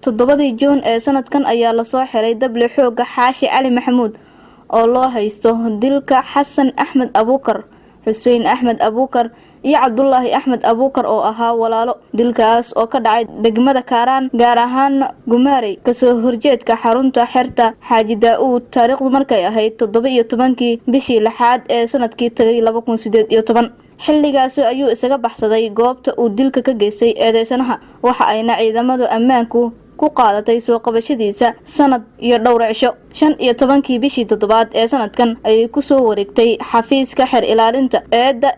7 Juun ee sanadkan ayaa la soo xiray dable xooga Xaashi Cali Maxamuud oo loo haysto dilka Xasan Axmed Abuukar, Xuseen Axmed Abuukar iyo Cabdullaahi Axmed Abuukar oo ahaa walaalo. Dilkaas oo ka dhacay degmada Kaaraan gaar ahaan Gumaarey kasoo horjeedka xarunta xerta Xaaji Daa'uud taariikhdu markay ahayd 17 bishii 6 ee sanadkii tagay 2018. xilligaas ayuu isaga baxsaday goobta uu dilka ka geystay eedeysanaha, waxa ayna ciidamadu ammaanku ku qaadatay soo qabashadiisa sanad iyo dhowr cisho. 15 bishii 7 ee sanadkan ay ku soo wareegtay xafiiska xer ilaalinta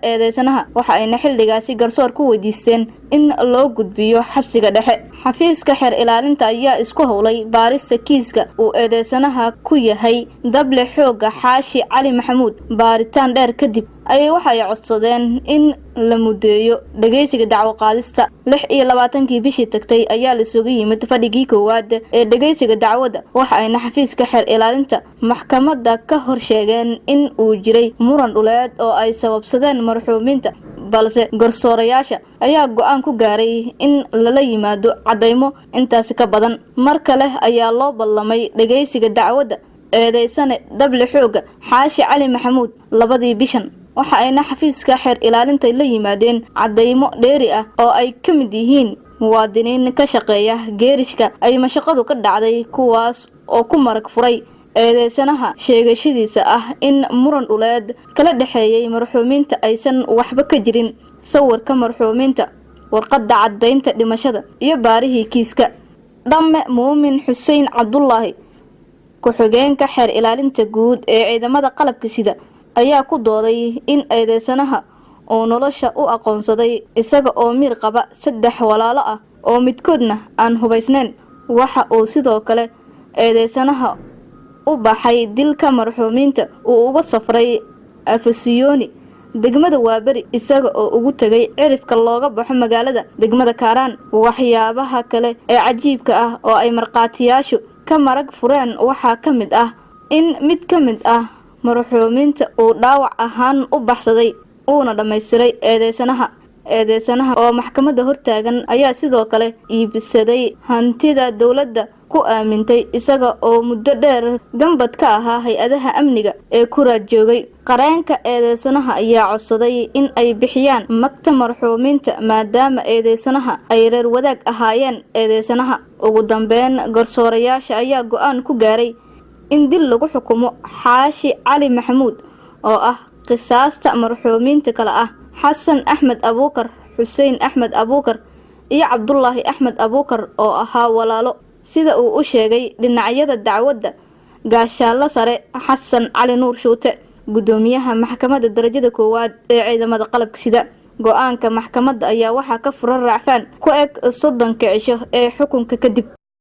eedeysanaha, waxa ayna xilligaasi garsoor ku weydiisteen in loo gudbiyo xabsiga dhexe. xafiiska xer ilaalinta ayaa isku howlay baarista kiiska uu eedeysanaha ku yahay dable xooga Xaashi Cali Maxamuud. baaritaan dheer kadib waxay codsadeen in la mudeeyo dhageysiga dacwo qaadista. 26 bishii tagtay ayaa la soo yimid fadhigii koowaad ee dhageysiga dacwada, waxa ayna xafiiska xer ilaalinta maxkamadda ka hor sheegeen in uu jiray muran dhuleed oo ay sababsadeen marxuuminta, balse garsoorayaasha ayaa go'aan ku gaaray in lala yimaado cadeymo intaas ka badan. mar kale ayaa loo ballamay dhageysiga dacwada eedeysane dable xooga Xaashi Cali Maxamuud 2 bishan, waxa ayna xafiiska xer ilaalinta la yimaadeen cadeymo dheeri ah oo ay ka mid yihiin muwaadiniin ka shaqeeya geerishka ay mashaqadu ka dhacday, kuwaas oo ku marag furay eedeysanaha sheegashadiisa ah in muran dhuleed kala dhaxeeyay marxuuminta aysan waxba ka jirin, sawirka marxuuminta, warqadda cadeynta dhimashada iyo baarihii kiiska. dhamme Muumin Xuseen Cabdullaahi, ku-xigeenka xer ilaalinta guud ee ciidamada qalabka sida, ayaa ku dooday in eedeysanaha uu nolosha u aqoonsaday isaga oo miir qaba 3 walaalo ah oo midkoodna aan hubaysnayn. waxa uu sidoo kale eedeysanaha u baxay dilka marxuuminta uu uga safray Afasiyooni degmada Waaberi isaga oo ugu tagay cirifka looga baxo magaalada degmada Kaaraan. waxyaabaha kale ee cajiibka ah oo ay marqaatiyaashu ka marag fureen waxaa ka mid ah in mid ka mid ah marxuuminta uu dhaawac ahaan u baxsaday uuna dhammaystiray eedeysanaha oo maxkamadda hortaagan ayaa sidoo kale iibsaday hantida dawladda ku aamintay isaga oo muddo dheer gambad ka ahaa hay-adaha amniga ee ku raad joogay. qareenka eedeysanaha ayaa codsaday in ay bixiyaan magta marxuuminta maadaama eedeysanaha ay reer wadaag ahaayeen eedeysanaha. ugu dambeyn garsoorayaasha ayaa go'aan ku gaaray in dil lagu xukumo Xaashi Cali Maxamuud oo ah qisaasta marxuuminta kala ah Xasan Axmed Abuukar, Xuseen Axmed Abuukar iyo Cabdullaahi Axmed Abuukar oo ahaa walaalo, sida uu u sheegay dhinacyada dacwadda gaashaanle sare Xasan Cali Nuur Shuute, gudoomiyaha maxkamadda darajada koowaad ee ciidamada qalabka sida. go'aanka maxkamadda ayaa waxaa ka furan raacfaan ku eg 30 cisho ee xukunka kadib.